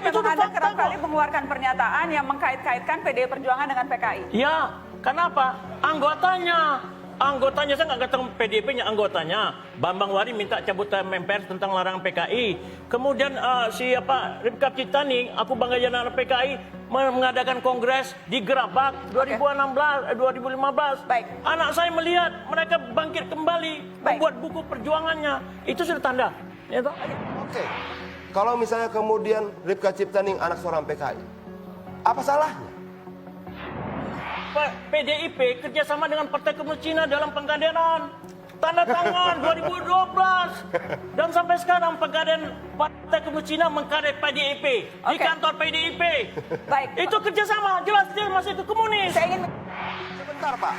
Itu Anda kerap kali mengeluarkan pernyataan yang mengkait-kaitkan PDI Perjuangan dengan PKI. Ya, kenapa? Anggotanya saya nggak katakan PDIP-nya, anggotanya. Bambang Wari minta cabutan MPR tentang larangan PKI. Kemudian Ripka Ciptani, aku bangga jadi anak PKI, mengadakan kongres di Gerabak 2015. Baik. Anak saya melihat mereka bangkit kembali, membuat buku perjuangannya. Itu sudah tanda. Ya, toh? Oke. Kalau misalnya kemudian Ripka Ciptani anak seorang PKI, apa salahnya? PDIP kerjasama dengan Partai Komunis Cina dalam penggadean. Tanda tangan 2012. Dan sampai sekarang penggadean Partai Komunis Cina mengkadet PDIP di kantor PDIP. Baik. Itu kerjasama, jelas dia masih ke komunis. Saya ingin... Sebentar Pak,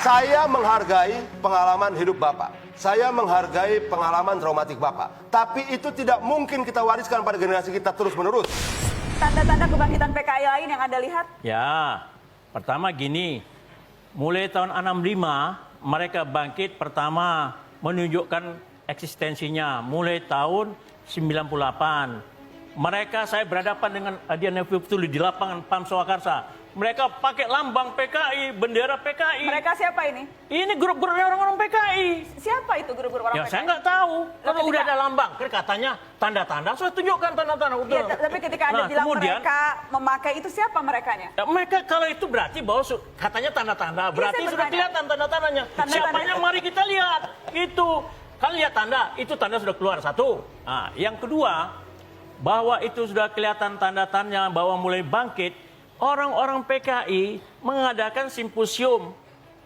saya menghargai pengalaman hidup Bapak. Saya menghargai pengalaman traumatik Bapak. Tapi itu tidak mungkin kita wariskan pada generasi kita terus-menerus. Tanda-tanda kebangkitan PKI lain yang Anda lihat? Ya, pertama gini, mulai tahun 65 mereka bangkit pertama menunjukkan eksistensinya. Mulai tahun 98 mereka saya berhadapan dengan Adian Nafituli di lapangan PAM Swakarsa. Mereka pakai lambang PKI, bendera PKI. Mereka siapa ini? Ini grup-grupnya orang-orang PKI. Siapa itu grup-grup orang Ya PKI? saya nggak tahu. Kalau ketika- udah ada lambang, kan katanya tanda-tanda. Saya tunjukkan tanda-tanda. Ya, tapi ketika Anda bilang kemudian, mereka memakai itu, siapa merekanya? ya, mereka kalau itu berarti bahwa katanya tanda-tanda. Berarti saya sudah bertanya. kelihatan tanda-tandanya. Tanda-tanda. Siapanya mari kita lihat. Itu. Kalian lihat tanda. Itu tanda sudah keluar satu. Nah, yang kedua, bahwa itu sudah kelihatan tanda-tandanya bahwa mulai bangkit. Orang-orang PKI mengadakan simposium.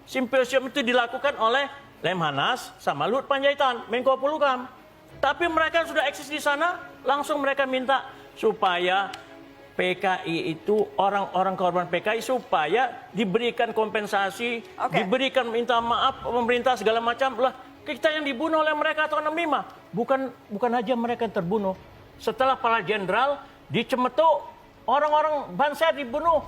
Simposium itu dilakukan oleh Lemhanas sama Luhut Panjaitan, Menko Polhukam. Tapi mereka sudah eksis di sana, langsung mereka minta supaya PKI itu orang-orang korban PKI supaya diberikan kompensasi, diberikan minta maaf pemerintah segala macam. Lah, kita yang dibunuh oleh mereka tahun 65. Bukan aja mereka yang terbunuh. Setelah para jenderal di Cemetuk, orang-orang Banser dibunuh,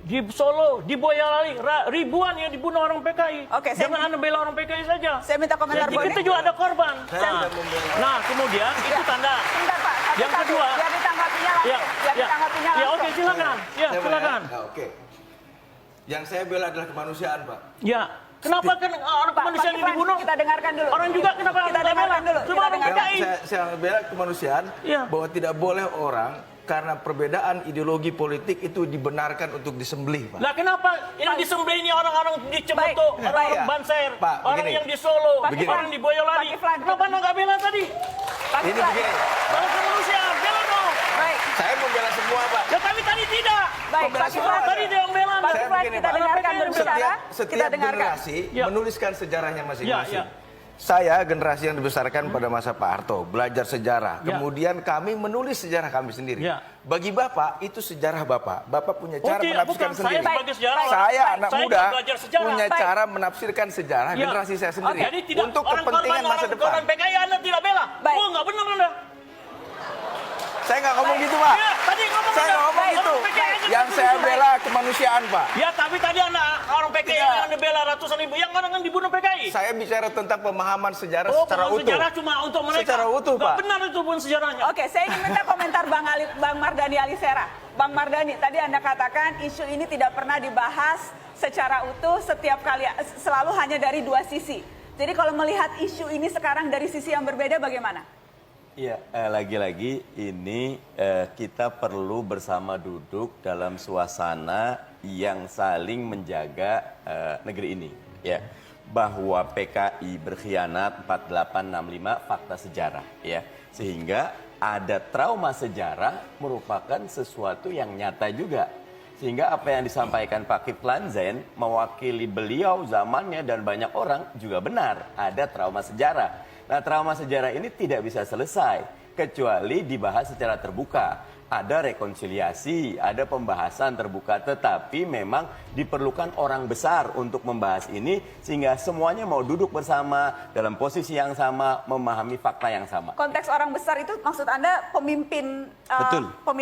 di Solo, di Boyolali, ribuan yang dibunuh orang PKI. Oke, Jangan Anda bela orang PKI saja. Saya minta komentar Jadi boleh? kita juga ada korban. Nah, kemudian itu tanda. Sebentar Pak, Yang kedua, biar ditanggapinya langsung. Biar ditanggapinya ya langsung. oke silakan. Ya silakan. Oke. Yang saya bela adalah kemanusiaan, Pak. Ya. Kenapa kan orang Pak kemanusiaan yang Kiflan, dibunuh? kita dengarkan dulu. Orang juga kenapa Kita nggak dengarkan bela? dulu. Cuma Kita orang dengarkan. PKI. Saya bela kemanusiaan Iya. bahwa tidak boleh orang karena perbedaan ideologi politik itu dibenarkan untuk disembelih, Pak. Lah kenapa yang disembelih ini orang-orang di Cemetuk, Baik, orang-orang baik. Banser, Pak, orang begini. yang di Solo, Pak Kiflan. orang di Boyolali. Pak Kiflan. Kenapa Anda nggak bela tadi? Pak Ini Kiflan. begini, Bela kemanusiaan, bela dong. Baik, saya membela semua, Pak. Ya tapi tadi tidak. baik Pak Kiflan. Tadi dia yang bela. Pak Saya Kiflan, begini, kita Pak. dengarkan berbicara. kita Setiap dengarkan. generasi Ya. menuliskan sejarahnya masing-masing. Ya, ya. Saya generasi yang dibesarkan pada masa Pak Harto, belajar sejarah. Ya. Kemudian kami menulis sejarah kami sendiri. Ya. Bagi Bapak, itu sejarah Bapak. Bapak punya cara tidak, menafsirkan bukan. sendiri. Saya sebagai sejarawan. Saya Baik. anak Saya muda juga belajar sejarah. punya Baik. cara menafsirkan sejarah Ya. generasi saya sendiri. Jadi tidak Untuk orang kepentingan korban, masa orang depan. korban PKI Anda tidak bela. Baik. Oh nggak benar Anda. Saya nggak ngomong gitu, Pak. Ya, tadi ngomong Saya Anda. nggak ngomong Baik. gitu. Orang PKI aja Yang terbunuh. saya bela kemanusiaan, Pak. Ya tapi tadi Anda orang PKI Tidak. yang Anda bela ratusan ribu, yang orang yang dibunuh PKI. Saya bicara tentang pemahaman sejarah Oh, secara bukan utuh. sejarah cuma untuk mereka. Secara utuh, Nggak Pak. benar itu pun sejarahnya. Oke, saya ingin minta komentar Bang Mardhani Alisera. Bang Mardhani, tadi Anda katakan isu ini tidak pernah dibahas secara utuh, setiap kali selalu hanya dari dua sisi. Jadi kalau melihat isu ini sekarang dari sisi yang berbeda bagaimana? Iya, lagi-lagi ini kita perlu bersama duduk dalam suasana yang saling menjaga negeri ini. Ya, bahwa PKI berkhianat 4865 fakta sejarah. Ya, sehingga ada trauma sejarah merupakan sesuatu yang nyata juga. Sehingga apa yang disampaikan Pak Kiflan Zain mewakili beliau zamannya dan banyak orang juga benar. Ada trauma sejarah. Nah, trauma sejarah ini tidak bisa selesai kecuali dibahas secara terbuka. Ada rekonsiliasi, ada pembahasan terbuka, tetapi memang diperlukan orang besar untuk membahas ini sehingga semuanya mau duduk bersama dalam posisi yang sama, memahami fakta yang sama. Konteks orang besar itu maksud Anda pemimpin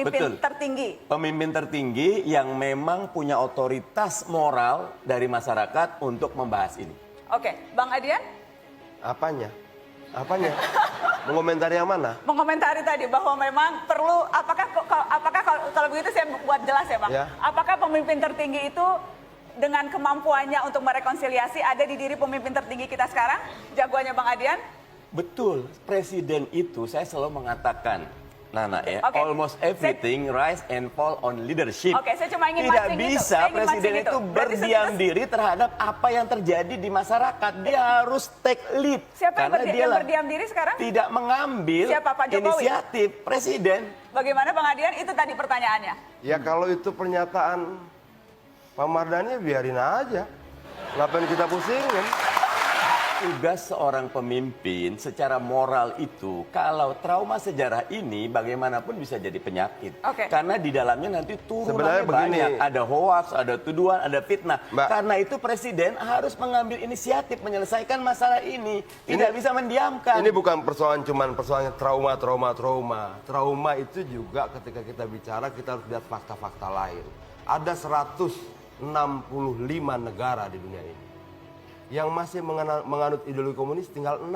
Betul. tertinggi? Pemimpin tertinggi yang memang punya otoritas moral dari masyarakat untuk membahas ini. Oke, Bang Adian? Apanya? Apanya? Mengomentari yang mana? Mengomentari tadi bahwa memang perlu, apakah kalau begitu saya buat jelas ya Bang, Ya. apakah pemimpin tertinggi itu dengan kemampuannya untuk merekonsiliasi ada di diri pemimpin tertinggi kita sekarang, jagoannya Bang Adian? Betul, presiden itu saya selalu mengatakan, Nana ya, Oke. almost everything rise and fall on leadership. Oke, saya cuma ingin Tidak mancing itu. bisa Saya ingin presiden mancing itu itu. Berarti berdiam diri terhadap apa yang terjadi di masyarakat. Dia harus take lead. Siapa yang Karena dia berdiam diri sekarang? tidak mengambil Siapa, Pak Jokowi? inisiatif presiden. Bagaimana Bang Adian? Itu tadi pertanyaannya. Ya kalau itu pernyataan Pak Mardhani biarin aja. Ngapain kita pusingin? Tugas seorang pemimpin secara moral itu, kalau trauma sejarah ini bagaimanapun bisa jadi penyakit. Oke. Karena di dalamnya nanti Sebenarnya turunannya begini. banyak. Ada hoax, ada tuduhan, ada fitnah. Mbak. Karena itu presiden harus mengambil inisiatif menyelesaikan masalah ini. Tidak bisa mendiamkan. Ini bukan cuman persoalan trauma. Trauma itu juga ketika kita bicara kita harus lihat fakta-fakta lain. Ada 165 negara di dunia ini. Yang masih menganut ideologi komunis tinggal 6.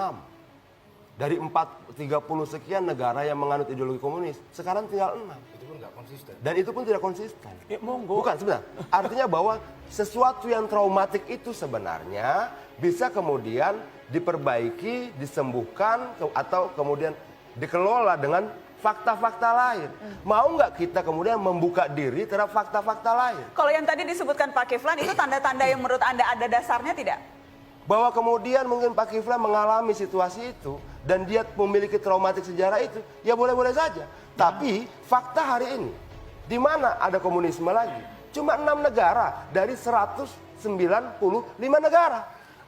Dari 30 sekian negara yang menganut ideologi komunis, sekarang tinggal 6. Itu pun nggak konsisten. Dan itu pun tidak konsisten. Monggo. Bukan sebenarnya. Artinya bahwa sesuatu yang traumatik itu sebenarnya bisa kemudian diperbaiki, disembuhkan, atau kemudian dikelola dengan fakta-fakta lain. Mau nggak kita kemudian membuka diri terhadap fakta-fakta lain? Kalau yang tadi disebutkan Pak Kiflan, itu tanda-tanda yang menurut Anda ada dasarnya tidak? Bahwa kemudian mungkin Pak Kiflan mengalami situasi itu dan dia memiliki traumatik sejarah itu, ya boleh-boleh saja. Tapi fakta hari ini, di mana ada komunisme lagi? Cuma 6 negara dari 195 negara.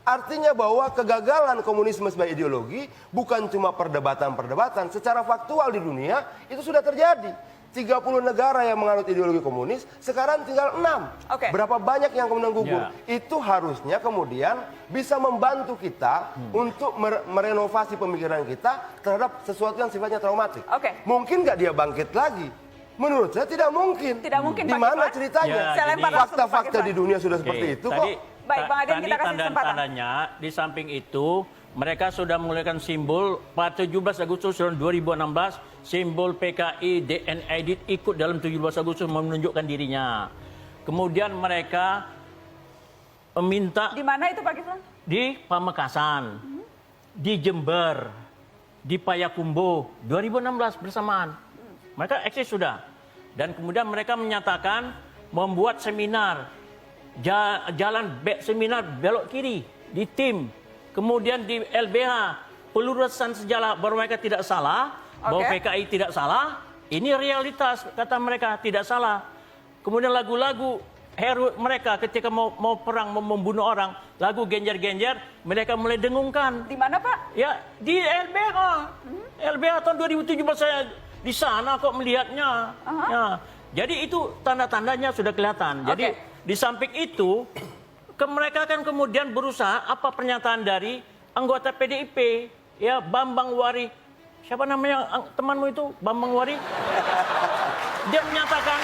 Artinya bahwa kegagalan komunisme sebagai ideologi bukan cuma perdebatan-perdebatan. Secara faktual di dunia itu sudah terjadi. 30 negara yang menganut ideologi komunis, sekarang tinggal 6. Oke. Berapa banyak yang kemudian gugur? Ya. Itu harusnya kemudian bisa membantu kita untuk merenovasi pemikiran kita terhadap sesuatu yang sifatnya traumatik. Oke. Mungkin nggak dia bangkit lagi? Menurut saya tidak mungkin. Tidak mungkin, Di Pak mana Kiflan? ceritanya? Ya, Saya lempar langsung ke Pak Fakta-fakta Kiflan. di dunia sudah seperti itu kok. Baik, Bang Adian, tadi kita kasih kesempatan. tanda-tandanya di samping itu mereka sudah mengeluarkan simbol pada 17 Agustus tahun 2016, simbol PKI DNID ikut dalam 17 Agustus menunjukkan dirinya. Kemudian mereka meminta Di mana itu Pak Kiflan? di Pamekasan, di Jember, di Payakumbuh 2016 bersamaan. Mereka eksis sudah. Dan kemudian mereka menyatakan membuat seminar seminar belok kiri di tim. Kemudian di LBH pelurusan sejarah bahwa mereka tidak salah, bahwa Oke. PKI tidak salah. Ini realitas kata mereka tidak salah. Kemudian lagu-lagu hero mereka ketika mau perang, mau membunuh orang, lagu genjer-genjer, mereka mulai dengungkan. Di mana Pak? Ya, di LBH. LBH tahun 2017 saya di sana kok melihatnya. Ya. Jadi itu tanda-tandanya sudah kelihatan. Jadi di samping itu, mereka kan kemudian berusaha apa pernyataan dari anggota PDIP, ya Bambang Wari. Siapa namanya temanmu itu? Bambang Wari. Dia menyatakan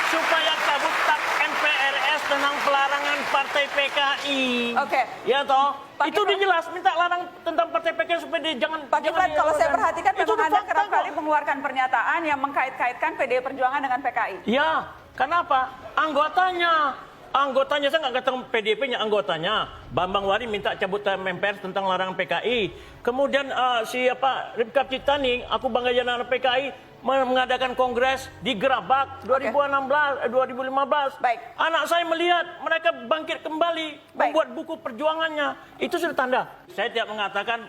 supaya cabut tap MPRS tentang pelarangan partai PKI. Oke. Ya toh? Pak Itu Kiflan. dijelas minta larang tentang partai PKI supaya dia jangan. Pak Kiflan, kalau saya perhatikan itu memang Anda fakta kerap kok. kali mengeluarkan pernyataan yang mengkait-kaitkan PDI Perjuangan dengan PKI. Ya, kenapa? Anggotanya saya nggak katakan PDIP-nya, anggotanya. Bambang Wari minta cabut MPRS tentang larangan PKI. Kemudian siapa Ripka Ciptani, aku bangga jadi anak PKI, mengadakan kongres di Gerabak 2015. Baik. Anak saya melihat mereka bangkit kembali, Baik. membuat buku perjuangannya. Itu sudah tanda. Saya tidak mengatakan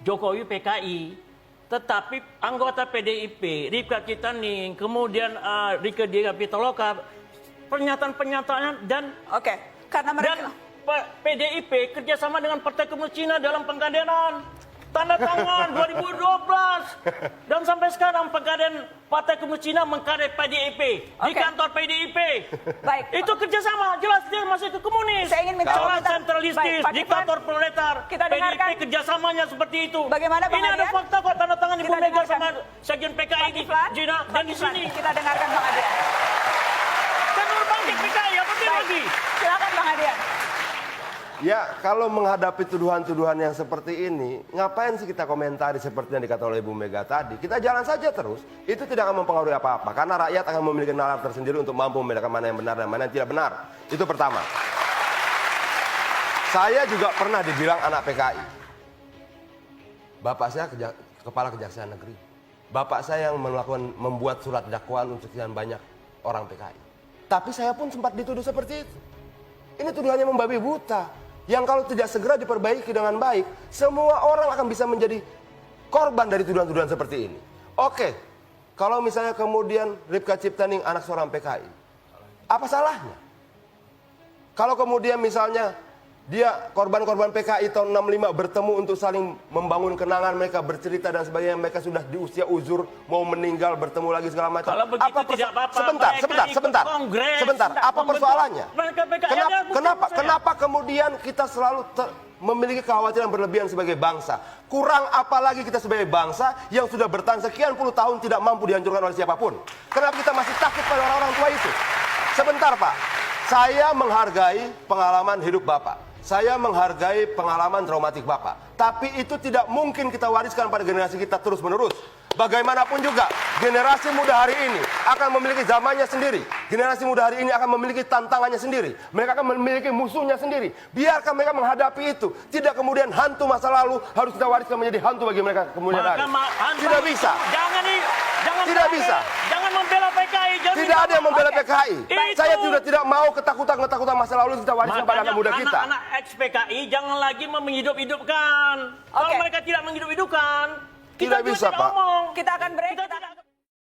Jokowi PKI, tetapi anggota PDIP, Ripka Ciptani, kemudian Rike Diga Pitaloka, pernyataan-pernyataan dan Oke. Karena mereka PDIP kerjasama dengan Partai Komunis Cina dalam pengkaderan. Tanda tangan 2012. Dan sampai sekarang pengkaderan Partai Komunis Cina mengkader PDIP di Oke. kantor PDIP. Baik. Itu kerjasama, jelas dia masih ke komunis. Saya ingin minta Cara komentar. sentralistis, Baik, Pak Kiflan, diktator proletar. kita dengarkan. PDIP kerjasamanya seperti itu. Bagaimana, Bang Ini ada Adian? fakta kok tanda tangan Ibu Kita Mega dengarkan. sama Sekjen PKI Pak di Kiflan, Cina Pak dan di Kiflan, sini. kita dengarkan Bang Adian. Kan baru bangkit PKI, apa sih Baik. lagi? Silakan Bang Adian. Ya, kalau menghadapi tuduhan-tuduhan yang seperti ini, ngapain sih kita komentari seperti yang dikatakan oleh Bu Mega tadi? Kita jalan saja terus, itu tidak akan mempengaruhi apa-apa. Karena rakyat akan memiliki nalar tersendiri untuk mampu membedakan mana yang benar dan mana yang tidak benar. Itu pertama. Saya juga pernah dibilang anak PKI. Bapak saya kepala Kejaksaan Negeri. Bapak saya yang membuat surat dakwaan untuk sekian banyak orang PKI. Tapi saya pun sempat dituduh seperti itu. Ini tuduhannya membabi buta. Yang kalau tidak segera diperbaiki dengan baik, semua orang akan bisa menjadi korban dari tuduhan-tuduhan seperti ini. Oke, kalau misalnya kemudian Ripka Ciptaning anak seorang PKI, apa salahnya? Kalau kemudian misalnya dia korban-korban PKI tahun 65 bertemu untuk saling membangun kenangan, mereka bercerita dan sebagainya, mereka sudah di usia uzur mau meninggal, bertemu lagi segala macam. Kalau begitu tidak apa-apa. Sebentar. Apa persoalannya? Kenapa kemudian kita selalu memiliki kekhawatiran berlebihan sebagai bangsa? Kurang apa lagi kita sebagai bangsa yang sudah bertahan sekian puluh tahun tidak mampu dihancurkan oleh siapapun? Kenapa kita masih takut pada orang-orang tua itu? Sebentar, Pak. Saya menghargai pengalaman hidup Bapak. Saya menghargai pengalaman traumatik Bapak. Tapi itu tidak mungkin kita wariskan pada generasi kita terus-menerus. Bagaimanapun juga, generasi muda hari ini akan memiliki zamannya sendiri. Generasi muda hari ini akan memiliki tantangannya sendiri. Mereka akan memiliki musuhnya sendiri. Biarkan mereka menghadapi itu. Tidak kemudian hantu masa lalu harus kita wariskan menjadi hantu bagi mereka kemudian hari. Tidak bisa. Tidak bisa. Jangan membela PKI. Tidak ada yang membela PKI. Saya juga tidak mau ketakutan masa lalu kita wariskan pada anak muda kita. Anak-anak ex-PKI jangan lagi menghidup-hidupkan. Kalau mereka tidak menghidup-hidupkan, kita Tidak bisa, Pak. ngomong. Kita akan break. Kita tidak